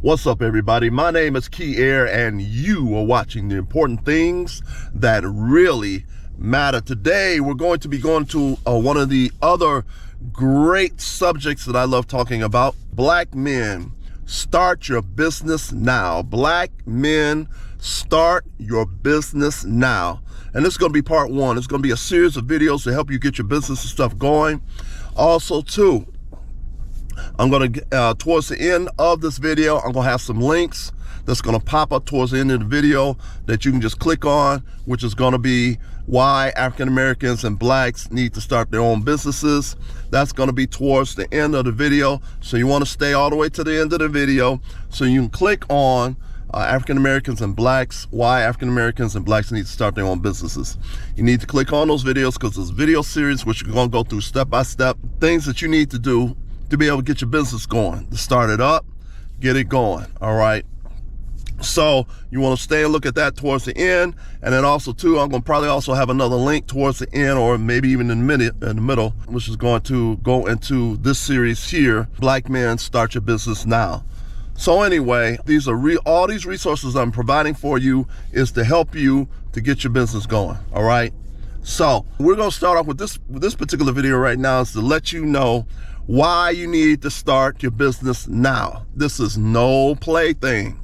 What's up, everybody? My name is Key Air, and you are watching the important things that really matter. Today, we're going to be going to one of the other great subjects that I love talking about. Black men, start your business now. Black men, start your business now. And this is going to be part one. It's going to be a series of videos to help you get your business and stuff going. Also, too, I'm going to, towards the end of this video, I'm going to have some links that's going to pop up towards the end of the video that you can just click on, which is going to be why African Americans and blacks need to start their own businesses. That's going to be towards the end of the video. So you want to stay all the way to the end of the video so you can click on African Americans and blacks, why African Americans and blacks need to start their own businesses. You need to click on those videos because there's video series which you're going to go through step by step, things that you need to do to be able to get your business going, to start it up, get it going, all right? So you want to stay and look at that towards the end. And then also too, I'm going to probably also have another link towards the end, or maybe even in the middle, which is going to go into this series here, Black Men, Start Your Business Now. So anyway, these are all these resources I'm providing for you is to help you to get your business going, all right? So we're going to start off with this particular video right now is to let you know why you need to start your business now. This is no plaything.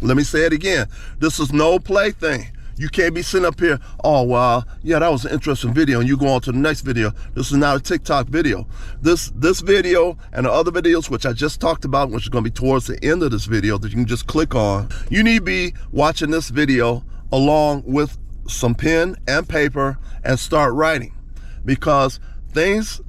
Let me say it again. This is no plaything. You can't be sitting up here, oh, well, yeah, that was an interesting video, and you go on to the next video. This is not a TikTok video. This video and the other videos, which I just talked about, which is going to be towards the end of this video that you can just click on, you need to be watching this video along with some pen and paper and start writing, because things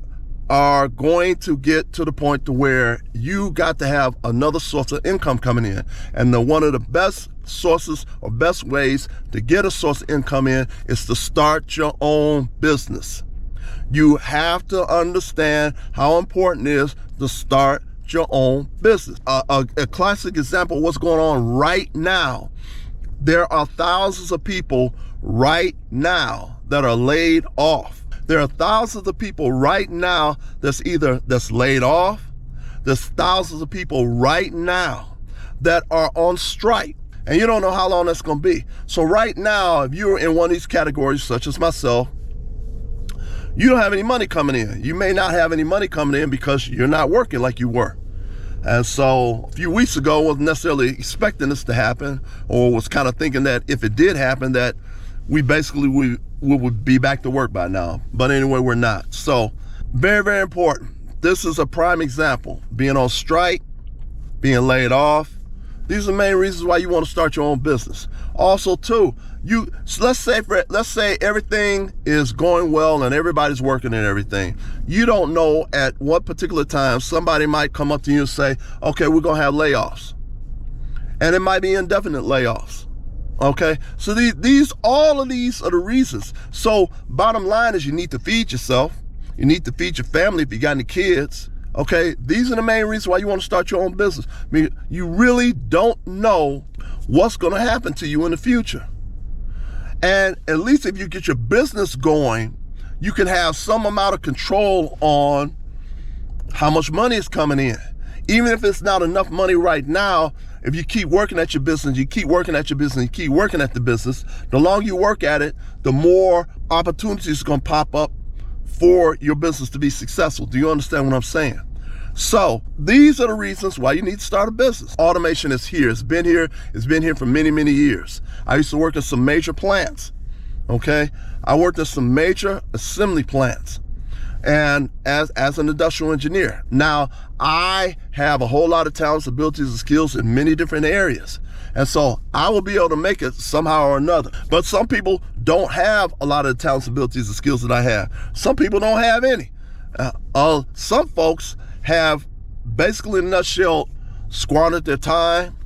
are going to get to the point to where you got to have another source of income coming in. And one of the best sources or best ways to get a source of income in is to start your own business. You have to understand how important it is to start your own business. A classic example of what's going on right now. There are thousands of people right now that are laid off. There are thousands of people right now that's laid off. There's thousands of people right now that are on strike, and you don't know how long that's going to be. So right now, if you're in one of these categories, such as myself, you don't have any money coming in. You may not have any money coming in because you're not working like you were. And so a few weeks ago, I wasn't necessarily expecting this to happen, or was kind of thinking that if it did happen, that we would be back to work by now. But anyway, we're not. So very, very important. This is a prime example. Being on strike, being laid off. These are the main reasons why you want to start your own business. Also too, let's say everything is going well and everybody's working and everything. You don't know at what particular time somebody might come up to you and say, okay, we're going to have layoffs. And it might be indefinite layoffs. Okay, so all of these are the reasons. So bottom line is you need to feed yourself. You need to feed your family if you got any kids. Okay, these are the main reasons why you want to start your own business. I mean, you really don't know what's going to happen to you in the future. And at least if you get your business going, you can have some amount of control on how much money is coming in. Even if it's not enough money right now, if you keep working at your business, you keep working at your business, you keep working at the business, the longer you work at it, the more opportunities are going to pop up for your business to be successful. Do you understand what I'm saying? So these are the reasons why you need to start a business. Automation is here. It's been here for many, many years. I used to work in some major plants. Okay, I worked in some major assembly plants, and as an industrial engineer. Now, I have a whole lot of talents, abilities, and skills in many different areas. And so I will be able to make it somehow or another. But some people don't have a lot of the talents, abilities, and skills that I have. Some people don't have any. Some folks have, basically in a nutshell, squandered their time.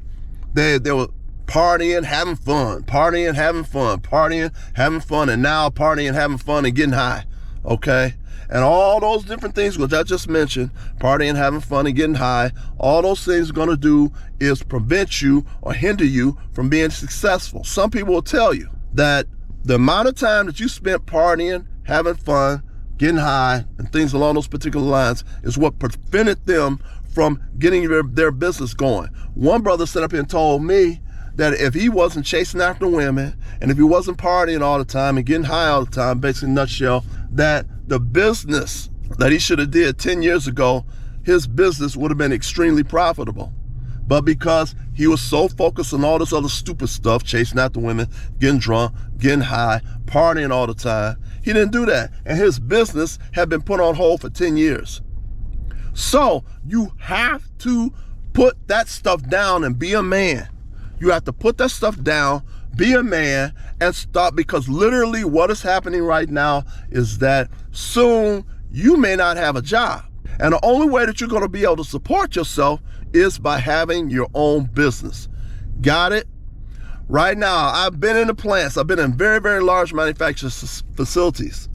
They were partying, having fun, partying, having fun, partying, having fun, and now partying, having fun, and getting high. Okay? And all those different things which I just mentioned, partying, having fun, and getting high, all those things are going to do is prevent you or hinder you from being successful. Some people will tell you that the amount of time that you spent partying, having fun, getting high, and things along those particular lines is what prevented them from getting their business going. One brother stood up here and told me that if he wasn't chasing after women and if he wasn't partying all the time and getting high all the time, basically in a nutshell, that the business that he should have did 10 years ago, his business would have been extremely profitable. But because he was so focused on all this other stupid stuff, chasing after women, getting drunk, getting high, partying all the time, he didn't do that. And his business had been put on hold for 10 years. So you have to put that stuff down and be a man. You have to put that stuff down, be a man, and stop, because literally what is happening right now is that soon you may not have a job. And the only way that you're going to be able to support yourself is by having your own business. Got it? Right now, I've been in the plants. I've been in very, very large manufacturing facilities.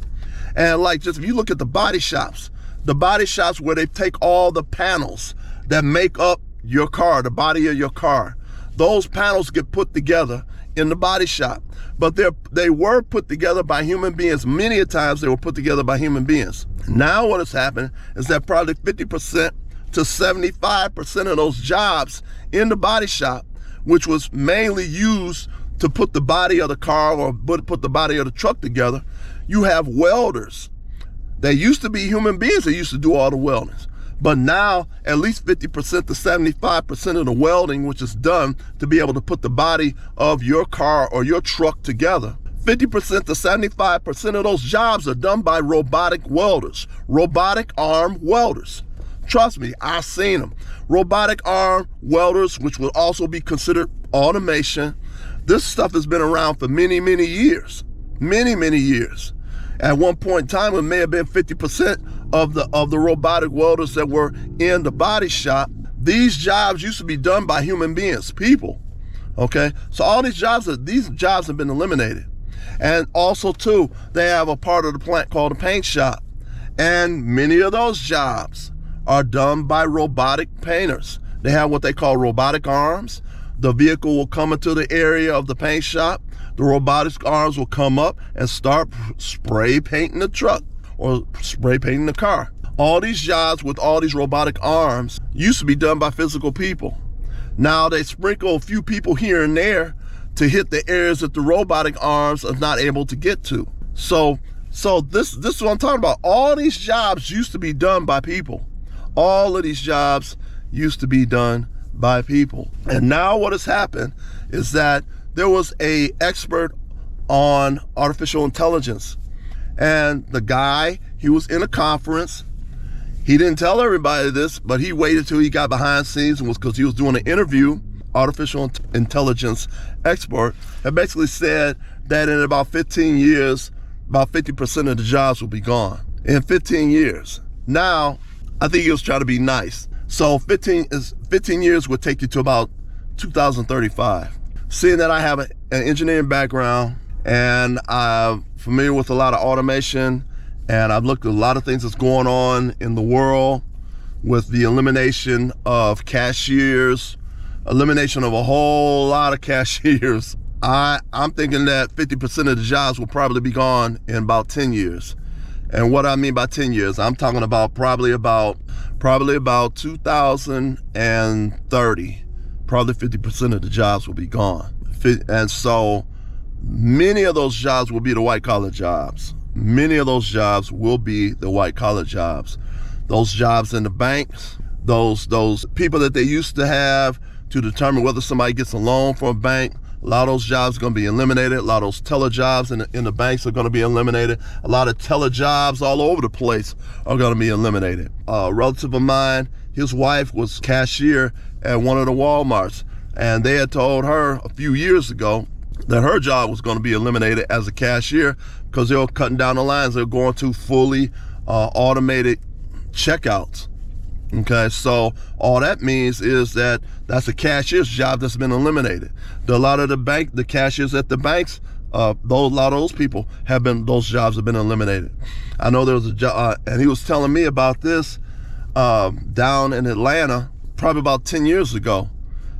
And like, just if you look at the body shops where they take all the panels that make up your car, the body of your car, those panels get put together in the body shop. But they were put together by human beings. Many a times they were put together by human beings. Now what has happened is that probably 50% to 75% of those jobs in the body shop, which was mainly used to put the body of the car or put the body of the truck together, you have welders. They used to be human beings that used to do all the welding. But now at least 50% to 75% of the welding, which is done to be able to put the body of your car or your truck together, 50% to 75% of those jobs are done by robotic welders, robotic arm welders. Trust me, I've seen them. Robotic arm welders, which would also be considered automation. This stuff has been around for many, many years. Many, many years. At one point in time, it may have been 50% of the robotic welders that were in the body shop. These jobs used to be done by human beings, people. Okay, so all these jobs have been eliminated. And also too, they have a part of the plant called the paint shop. And many of those jobs are done by robotic painters. They have what they call robotic arms. The vehicle will come into the area of the paint shop. The robotic arms will come up and start spray painting the truck or spray painting the car. All these jobs with all these robotic arms used to be done by physical people. Now they sprinkle a few people here and there to hit the areas that the robotic arms are not able to get to. So this is what I'm talking about. All these jobs used to be done by people. All of these jobs used to be done by people. And now what has happened is that there was an expert on artificial intelligence. And the guy, he was in a conference. He didn't tell everybody this, but he waited till he got behind the scenes, and was because he was doing an interview. Artificial intelligence expert had basically said that in about 15 years, about 50% of the jobs will be gone. In 15 years. Now, I think he was trying to be nice. So 15 years would take you to about 2035. Seeing that I have an engineering background and I'm familiar with a lot of automation, and I've looked at a lot of things that's going on in the world with the elimination of cashiers, elimination of a whole lot of cashiers. I'm thinking that 50% of the jobs will probably be gone in about 10 years. And what I mean by 10 years, I'm talking about probably about 2030. Probably 50% of the jobs will be gone. And so many of those jobs will be the white collar jobs. Many of those jobs will be the white collar jobs. Those jobs in the banks, those people that they used to have to determine whether somebody gets a loan from a bank, a lot of those jobs are going to be eliminated. A lot of those teller jobs in the banks are going to be eliminated. A lot of teller jobs all over the place are going to be eliminated. A relative of mine, his wife was cashier at one of the Walmarts, and they had told her a few years ago that her job was going to be eliminated as a cashier because they were cutting down the lines. They were going to fully automated checkouts. Okay, so all that means is that that's a cashier's job that's been eliminated. A lot of the cashiers at the banks, a lot of those people those jobs have been eliminated. I know there was a job, and he was telling me about this down in Atlanta, probably about 10 years ago.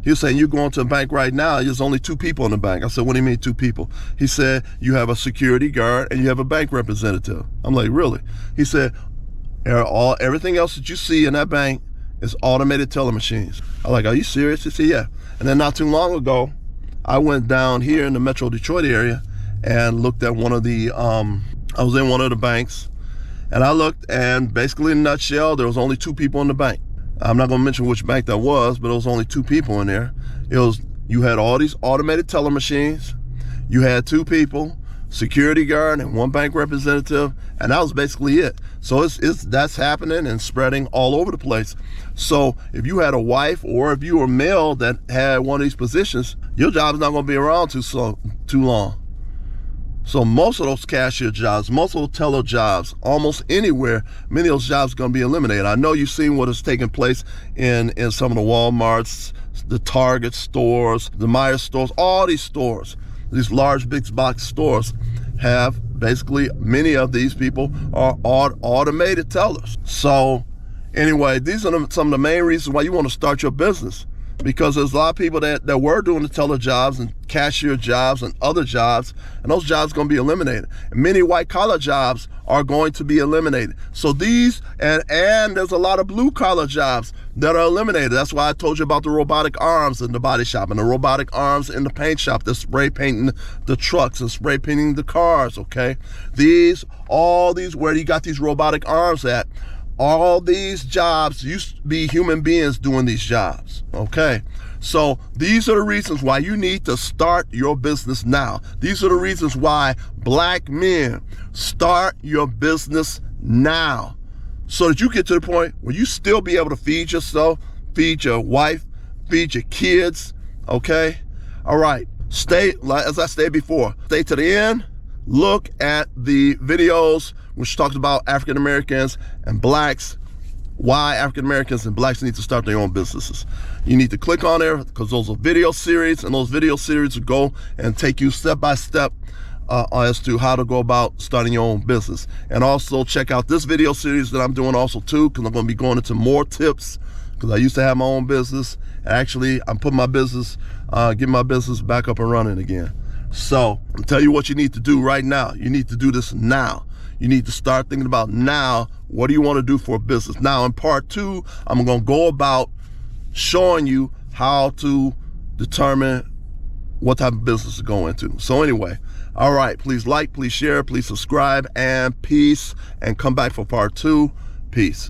He was saying, you go into a bank right now, there's only 2 people in the bank. I said, what do you mean 2 people? He said, you have a security guard and you have a bank representative. I'm like, really? He said, everything else that you see in that bank It's automated teller machines. I'm like, are you serious? He said, yeah. And then not too long ago, I went down here in the Metro Detroit area and looked at one of the, I was in one of the banks, and I looked, and basically in a nutshell, there was only 2 people in the bank. I'm not gonna mention which bank that was, but it was only 2 people in there. You had all these automated teller machines, you had 2 people, security guard and 1 bank representative, and that was basically it. So that's happening and spreading all over the place. So if you had a wife, or if you were male that had one of these positions, your job is not going to be around too long. So most of those cashier jobs, most of those teller jobs, almost anywhere, many of those jobs are going to be eliminated. I know you've seen what is taking place in some of the Walmarts, the Target stores, the Meijer stores, all these stores. These large big box stores have basically, many of these people are automated tellers. So anyway, these are some of the main reasons why you want to start your business, because there's a lot of people that were doing the teller jobs and cashier jobs and other jobs, and those jobs are going to be eliminated. And many white collar jobs are going to be eliminated. So these, and there's a lot of blue collar jobs that are eliminated. That's why I told you about the robotic arms in the body shop and the robotic arms in the paint shop that's spray painting the trucks and spray painting the cars, okay? All these, where you got these robotic arms at, all these jobs used to be human beings doing these jobs, okay? So these are the reasons why you need to start your business now. These are the reasons why black men, start your business now, so that you get to the point where you still be able to feed yourself, feed your wife, feed your kids, okay? All right, as I stated before, stay to the end. Look at the videos which talks about African Americans and blacks, why African Americans and blacks need to start their own businesses. You need to click on there, because those are video series, and those video series will go and take you step by step as to how to go about starting your own business. And also check out this video series that I'm doing also too, because I'm going to be going into more tips, because I used to have my own business. Actually, I'm putting my business, getting my business back up and running again. So I'll tell you what you need to do right now. You need to do this now. You need to start thinking about now, what do you want to do for a business? Now in part 2, I'm going to go about showing you how to determine what type of business to go into. So anyway, all right, please like, please share, please subscribe, and peace, and come back for part 2. Peace.